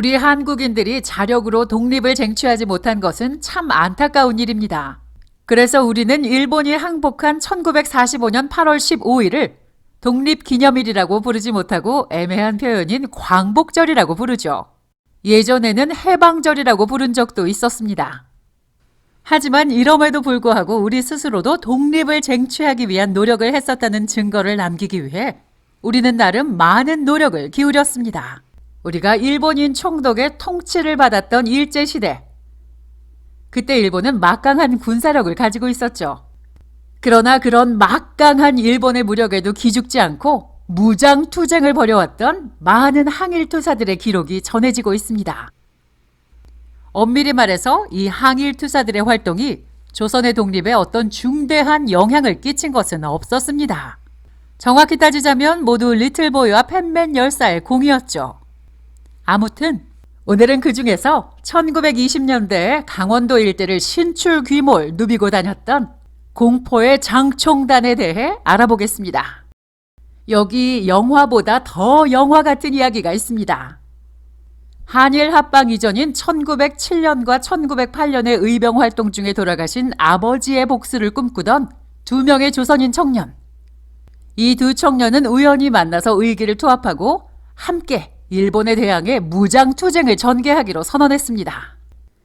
우리 한국인들이 자력으로 독립을 쟁취하지 못한 것은 참 안타까운 일입니다. 그래서 우리는 일본이 항복한 1945년 8월 15일을 독립기념일이라고 부르지 못하고 애매한 표현인 광복절이라고 부르죠. 예전에는 해방절이라고 부른 적도 있었습니다. 하지만 이럼에도 불구하고 우리 스스로도 독립을 쟁취하기 위한 노력을 했었다는 증거를 남기기 위해 우리는 나름 많은 노력을 기울였습니다. 우리가 일본인 총독의 통치를 받았던 일제시대, 그때 일본은 막강한 군사력을 가지고 있었죠. 그러나 그런 막강한 일본의 무력에도 기죽지 않고 무장투쟁을 벌여왔던 많은 항일투사들의 기록이 전해지고 있습니다. 엄밀히 말해서 이 항일투사들의 활동이 조선의 독립에 어떤 중대한 영향을 끼친 것은 없었습니다. 정확히 따지자면 모두 리틀보이와 팬맨 열사의 공이었죠. 아무튼 오늘은 그 중에서 1920년대에 강원도 일대를 신출귀몰 누비고 다녔던 공포의 장총단에 대해 알아보겠습니다. 여기 영화보다 더 영화 같은 이야기가 있습니다. 한일 합방 이전인 1907년과 1908년의 의병 활동 중에 돌아가신 아버지의 복수를 꿈꾸던 두 명의 조선인 청년. 이 두 청년은 우연히 만나서 의기를 투합하고 함께 일본에 대항해 무장투쟁을 전개하기로 선언했습니다.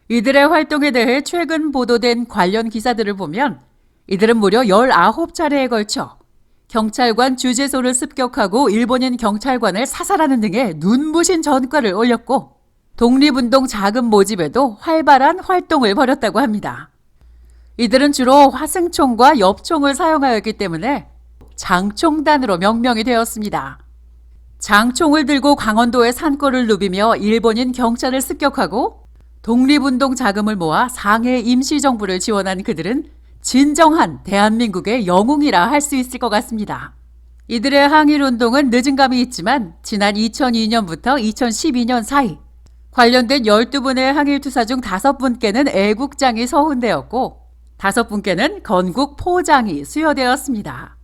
이들의 활동에 대해 최근 보도된 관련 기사들을 보면 이들은 무려 19차례에 걸쳐 경찰관 주재소를 습격하고 일본인 경찰관을 사살하는 등의 눈부신 전과를 올렸고 독립운동 자금 모집에도 활발한 활동을 벌였다고 합니다. 이들은 주로 화승총과 엽총을 사용하였기 때문에 장총단으로 명명이 되었습니다. 장총을 들고 강원도의 산골을 누비며 일본인 경찰을 습격하고 독립운동 자금을 모아 상해 임시정부를 지원한 그들은 진정한 대한민국의 영웅이라 할 수 있을 것 같습니다. 이들의 항일운동은 늦은 감이 있지만 지난 2002년부터 2012년 사이 관련된 12분의 항일투사 중 5분께는 애국장이 서훈되었고 5분께는 건국 포장이 수여되었습니다.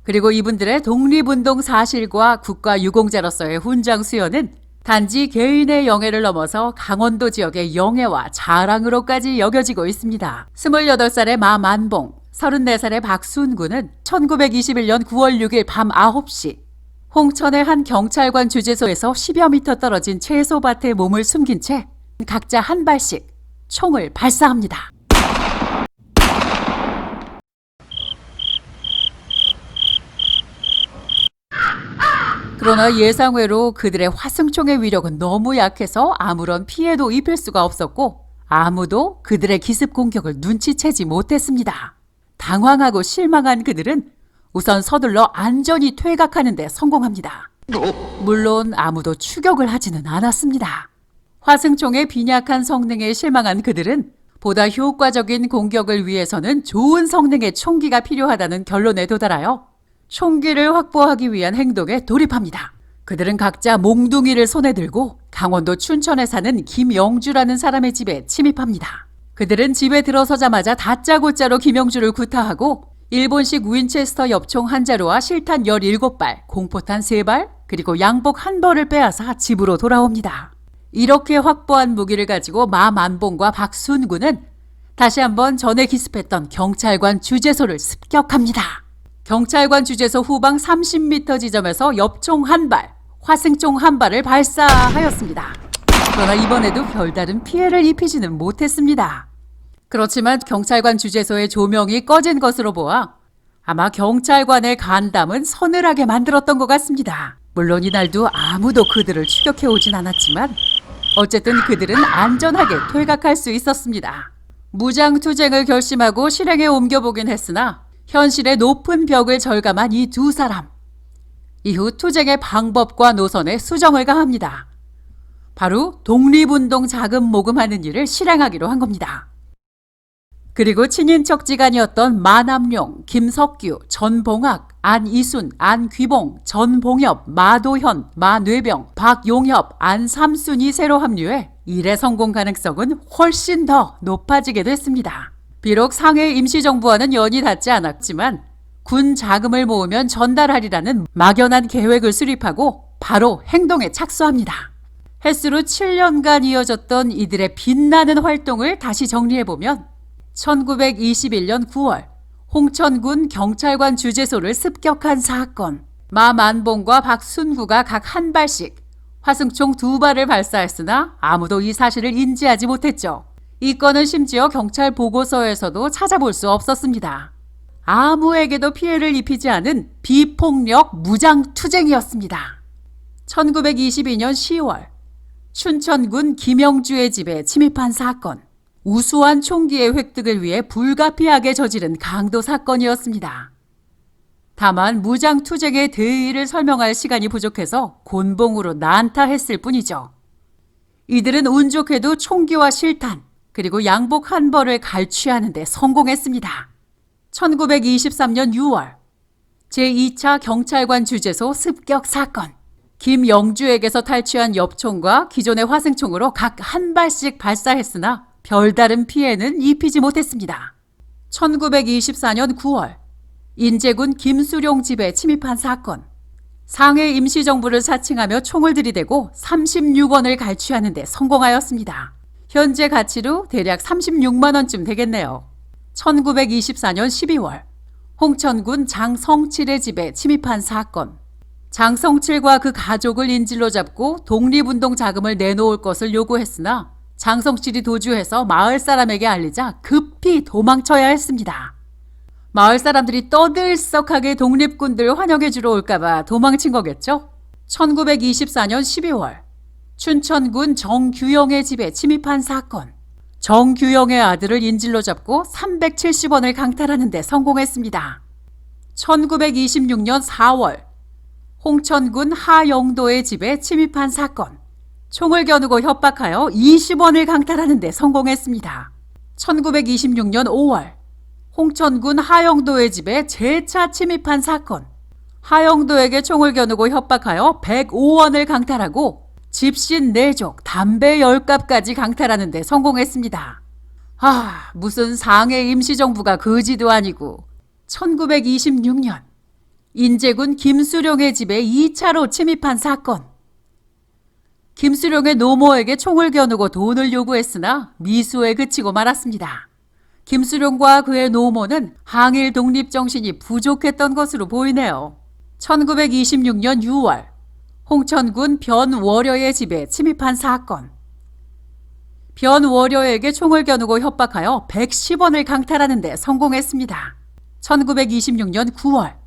그리고 이분들의 독립운동 사실과 국가유공자로서의 훈장 수여는 단지 개인의 영예를 넘어서 강원도 지역의 영예와 자랑으로까지 여겨지고 있습니다. 28살의 마만봉, 34살의 박순구는 1921년 9월 6일 밤 9시 홍천의 한 경찰관 주재소에서 10여 미터 떨어진 채소밭에 몸을 숨긴 채 각자 한 발씩 총을 발사합니다. 그러나 예상외로 그들의 화승총의 위력은 너무 약해서 아무런 피해도 입힐 수가 없었고 아무도 그들의 기습 공격을 눈치채지 못했습니다. 당황하고 실망한 그들은 우선 서둘러 안전히 퇴각하는 데 성공합니다. 물론 아무도 추격을 하지는 않았습니다. 화승총의 빈약한 성능에 실망한 그들은 보다 효과적인 공격을 위해서는 좋은 성능의 총기가 필요하다는 결론에 도달하여 총기를 확보하기 위한 행동에 돌입합니다. 그들은 각자 몽둥이를 손에 들고 강원도 춘천에 사는 김영주라는 사람의 집에 침입합니다. 그들은 집에 들어서자마자 다짜고짜로 김영주를 구타하고 일본식 윈체스터 엽총 한 자루와 실탄 17발, 공포탄 3발, 그리고 양복 1벌을 빼앗아 집으로 돌아옵니다. 이렇게 확보한 무기를 가지고 마만봉과 박순구는 다시 한번 전에 기습했던 경찰관 주재소를 습격합니다. 경찰관 주재소 후방 30m 지점에서 엽총 1발, 화승총 1발을 발사하였습니다. 그러나 이번에도 별다른 피해를 입히지는 못했습니다. 그렇지만 경찰관 주재소의 조명이 꺼진 것으로 보아 아마 경찰관의 간담은 서늘하게 만들었던 것 같습니다. 물론 이날도 아무도 그들을 추격해 오진 않았지만 어쨌든 그들은 안전하게 퇴각할 수 있었습니다. 무장투쟁을 결심하고 실행에 옮겨보긴 했으나 현실의 높은 벽을 절감한 이 두 사람. 이후 투쟁의 방법과 노선에 수정을 가합니다. 바로 독립운동 자금 모금하는 일을 실행하기로 한 겁니다. 그리고 친인척지간이었던 마남룡, 김석규, 전봉학, 안이순, 안귀봉, 전봉엽, 마도현, 마뇌병, 박용엽, 안삼순이 새로 합류해 일의 성공 가능성은 훨씬 더 높아지게 됐습니다. 비록 상해 임시정부와는 연이 닿지 않았지만 군 자금을 모으면 전달하리라는 막연한 계획을 수립하고 바로 행동에 착수합니다. 햇수로 7년간 이어졌던 이들의 빛나는 활동을 다시 정리해보면 1921년 9월 홍천군 경찰관 주재소를 습격한 사건, 마만봉과 박순구가 각 한 발씩 화승총 2발을 발사했으나 아무도 이 사실을 인지하지 못했죠. 이 건은 심지어 경찰 보고서에서도 찾아볼 수 없었습니다. 아무에게도 피해를 입히지 않은 비폭력 무장투쟁이었습니다. 1922년 10월 춘천군 김영주의 집에 침입한 사건, 우수한 총기의 획득을 위해 불가피하게 저지른 강도 사건이었습니다. 다만 무장투쟁의 대의를 설명할 시간이 부족해서 곤봉으로 난타했을 뿐이죠. 이들은 운 좋게도 총기와 실탄, 그리고 양복 한 벌을 갈취하는 데 성공했습니다. 1923년 6월 제2차 경찰관 주재소 습격 사건, 김영주에게서 탈취한 엽총과 기존의 화승총으로 각 한 발씩 발사했으나 별다른 피해는 입히지 못했습니다. 1924년 9월 인제군 김수룡 집에 침입한 사건, 상해 임시정부를 사칭하며 총을 들이대고 36원을 갈취하는 데 성공하였습니다. 현재 가치로 대략 36만 원쯤 되겠네요. 1924년 12월 홍천군 장성칠의 집에 침입한 사건, 장성칠과 그 가족을 인질로 잡고 독립운동 자금을 내놓을 것을 요구했으나 장성칠이 도주해서 마을 사람에게 알리자 급히 도망쳐야 했습니다. 마을 사람들이 떠들썩하게 독립군들 환영해주러 올까봐 도망친 거겠죠? 1924년 12월 춘천군 정규영의 집에 침입한 사건, 정규영의 아들을 인질로 잡고 370원을 강탈하는 데 성공했습니다. 1926년 4월 홍천군 하영도의 집에 침입한 사건, 총을 겨누고 협박하여 20원을 강탈하는 데 성공했습니다. 1926년 5월 홍천군 하영도의 집에 재차 침입한 사건, 하영도에게 총을 겨누고 협박하여 105원을 강탈하고 집신 4족, 담배 10갑까지 강탈하는 데 성공했습니다. 무슨 상해 임시정부가 거지도 아니고. 1926년 인제군 김수룡의 집에 2차로 침입한 사건, 김수룡의 노모에게 총을 겨누고 돈을 요구했으나 미수에 그치고 말았습니다. 김수룡과 그의 노모는 항일 독립 정신이 부족했던 것으로 보이네요. 1926년 6월 홍천군 변월여의 집에 침입한 사건, 변월여에게 총을 겨누고 협박하여 110원을 강탈하는 데 성공했습니다. 1926년 9월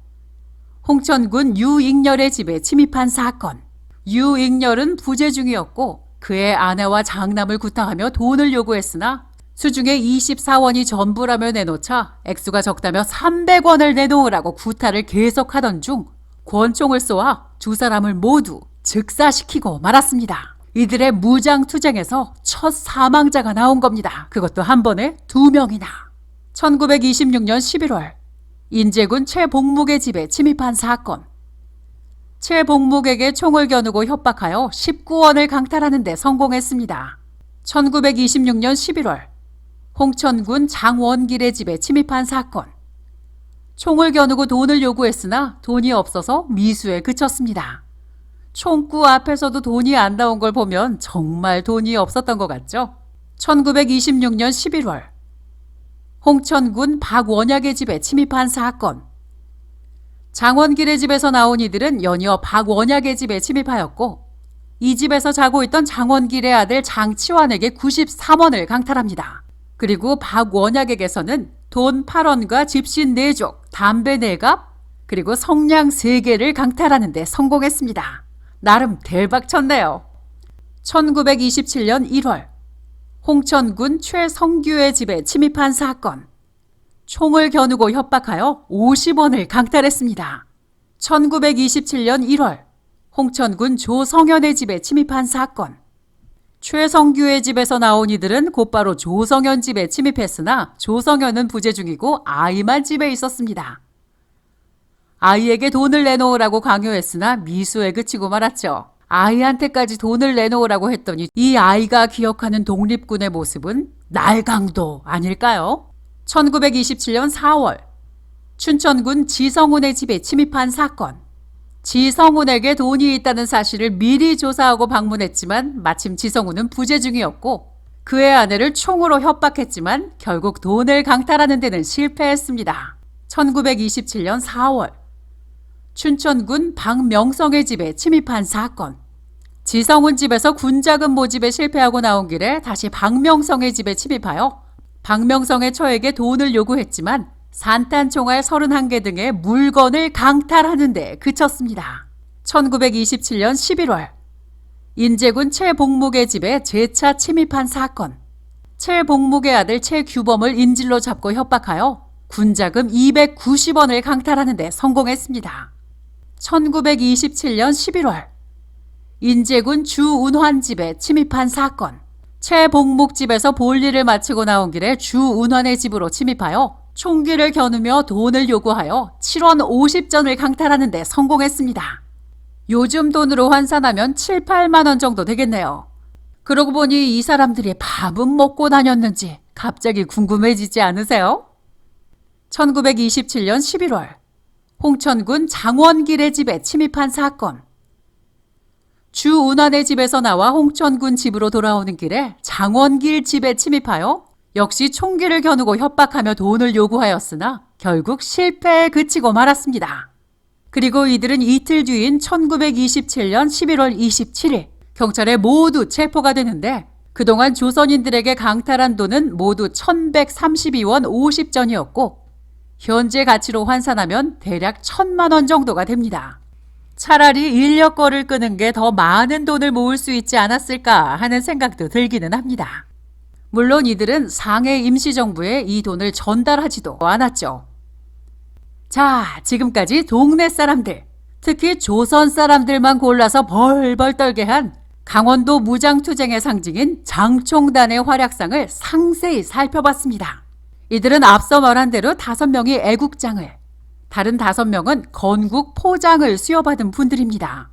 홍천군 유익렬의 집에 침입한 사건, 유익렬은 부재 중이었고 그의 아내와 장남을 구타하며 돈을 요구했으나 수중에 24원이 전부라며 내놓자 액수가 적다며 300원을 내놓으라고 구타를 계속하던 중 권총을 쏘아 두 사람을 모두 즉사시키고 말았습니다. 이들의 무장투쟁에서 첫 사망자가 나온 겁니다. 그것도 한 번에 2명이나. 1926년 11월 인제군 최복묵의 집에 침입한 사건, 최복묵에게 총을 겨누고 협박하여 19원을 강탈하는 데 성공했습니다. 1926년 11월 홍천군 장원길의 집에 침입한 사건, 총을 겨누고 돈을 요구했으나 돈이 없어서 미수에 그쳤습니다. 총구 앞에서도 돈이 안 나온 걸 보면 정말 돈이 없었던 것 같죠? 1926년 11월 홍천군 박원약의 집에 침입한 사건, 장원길의 집에서 나온 이들은 연이어 박원약의 집에 침입하였고 이 집에서 자고 있던 장원길의 아들 장치환에게 93원을 강탈합니다. 그리고 박원약에게서는 돈 8원과 집신 4족, 담배 4갑, 그리고 성냥 3개를 강탈하는 데 성공했습니다. 나름 대박 쳤네요. 1927년 1월 홍천군 최성규의 집에 침입한 사건, 총을 겨누고 협박하여 50원을 강탈했습니다. 1927년 1월 홍천군 조성현의 집에 침입한 사건, 최성규의 집에서 나온 이들은 곧바로 조성현 집에 침입했으나 조성현은 부재 중이고 아이만 집에 있었습니다. 아이에게 돈을 내놓으라고 강요했으나 미수에 그치고 말았죠. 아이한테까지 돈을 내놓으라고 했더니 이 아이가 기억하는 독립군의 모습은 날강도 아닐까요? 1927년 4월 춘천군 지성훈의 집에 침입한 사건, 지성훈에게 돈이 있다는 사실을 미리 조사하고 방문했지만 마침 지성훈은 부재 중이었고 그의 아내를 총으로 협박했지만 결국 돈을 강탈하는 데는 실패했습니다. 1927년 4월 춘천군 박명성의 집에 침입한 사건. 지성훈 집에서 군자금 모집에 실패하고 나온 길에 다시 박명성의 집에 침입하여 박명성의 처에게 돈을 요구했지만 산탄총알 31개 등의 물건을 강탈하는 데 그쳤습니다. 1927년 11월 인제군 최복목의 집에 재차 침입한 사건. 최복목의 아들 최규범을 인질로 잡고 협박하여 군자금 290원을 강탈하는 데 성공했습니다. 1927년 11월 인제군 주운환 집에 침입한 사건. 최복목 집에서 볼일을 마치고 나온 길에 주운환의 집으로 침입하여 총기를 겨누며 돈을 요구하여 7원 50전을 강탈하는 데 성공했습니다. 요즘 돈으로 환산하면 7, 8만 원 정도 되겠네요. 그러고 보니 이 사람들이 밥은 먹고 다녔는지 갑자기 궁금해지지 않으세요? 1927년 11월 홍천군 장원길의 집에 침입한 사건. 주운환의 집에서 나와 홍천군 집으로 돌아오는 길에 장원길 집에 침입하여 역시 총기를 겨누고 협박하며 돈을 요구하였으나 결국 실패에 그치고 말았습니다. 그리고 이들은 이틀 뒤인 1927년 11월 27일 경찰에 모두 체포가 되는데 그동안 조선인들에게 강탈한 돈은 모두 1132원 50전이었고 현재 가치로 환산하면 대략 1000만 원 정도가 됩니다. 차라리 인력거를 끄는 게 더 많은 돈을 모을 수 있지 않았을까 하는 생각도 들기는 합니다. 물론 이들은 상해 임시정부에 이 돈을 전달하지도 않았죠. 자, 지금까지 동네 사람들, 특히 조선 사람들만 골라서 벌벌 떨게 한 강원도 무장투쟁의 상징인 장총단의 활약상을 상세히 살펴봤습니다. 이들은 앞서 말한 대로 5명이 애국장을, 다른 5명은 건국 포장을 수여받은 분들입니다.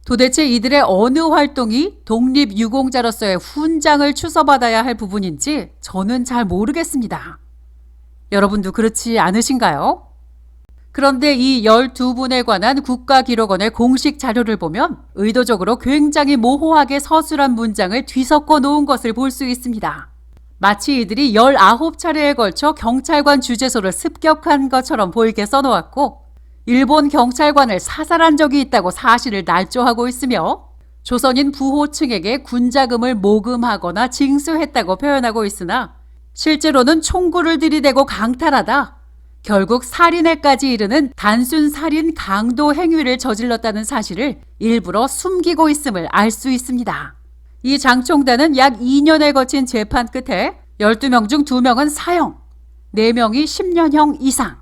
도대체 이들의 어느 활동이 독립유공자로서의 훈장을 추서받아야 할 부분인지 저는 잘 모르겠습니다. 여러분도 그렇지 않으신가요? 그런데 이 12분에 관한 국가기록원의 공식 자료를 보면 의도적으로 굉장히 모호하게 서술한 문장을 뒤섞어 놓은 것을 볼 수 있습니다. 마치 이들이 19차례에 걸쳐 경찰관 주재소를 습격한 것처럼 보이게 써놓았고 일본 경찰관을 사살한 적이 있다고 사실을 날조하고 있으며 조선인 부호층에게 군자금을 모금하거나 징수했다고 표현하고 있으나 실제로는 총구를 들이대고 강탈하다 결국 살인에까지 이르는 단순 살인 강도 행위를 저질렀다는 사실을 일부러 숨기고 있음을 알 수 있습니다. 이 장총단은 약 2년에 거친 재판 끝에 12명 중 2명은 사형, 4명이 10년형 이상,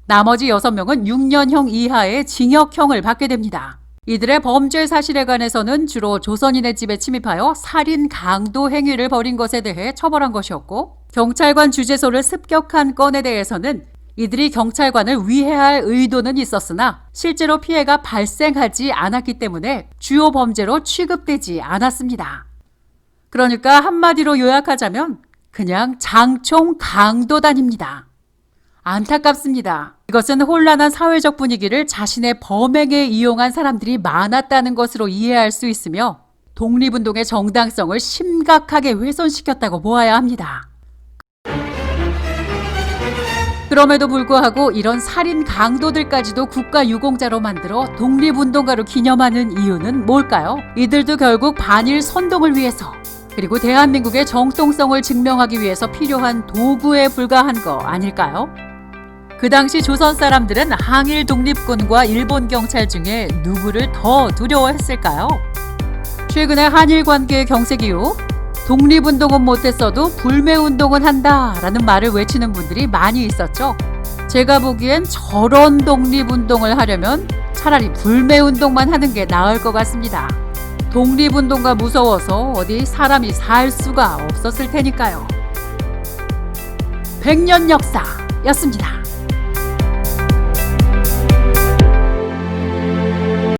나머지 6명은 6년형 이하의 징역형을 받게 됩니다. 이들의 범죄 사실에 관해서는 주로 조선인의 집에 침입하여 살인 강도 행위를 벌인 것에 대해 처벌한 것이었고 경찰관 주재소를 습격한 건에 대해서는 이들이 경찰관을 위해할 의도는 있었으나 실제로 피해가 발생하지 않았기 때문에 주요 범죄로 취급되지 않았습니다. 그러니까 한마디로 요약하자면 그냥 장총 강도단입니다. 안타깝습니다. 이것은 혼란한 사회적 분위기를 자신의 범행에 이용한 사람들이 많았다는 것으로 이해할 수 있으며 독립운동의 정당성을 심각하게 훼손시켰다고 보아야 합니다. 그럼에도 불구하고 이런 살인 강도들까지도 국가유공자로 만들어 독립운동가로 기념하는 이유는 뭘까요? 이들도 결국 반일 선동을 위해서 그리고 대한민국의 정통성을 증명하기 위해서 필요한 도구에 불과한 거 아닐까요? 그 당시 조선 사람들은 항일 독립군과 일본 경찰 중에 누구를 더 두려워했을까요? 최근에 한일 관계의 경색 이후 독립운동은 못했어도 불매운동은 한다라는 말을 외치는 분들이 많이 있었죠. 제가 보기엔 저런 독립운동을 하려면 차라리 불매운동만 하는 게 나을 것 같습니다. 독립운동가 무서워서 어디 사람이 살 수가 없었을 테니까요. 100년 역사였습니다.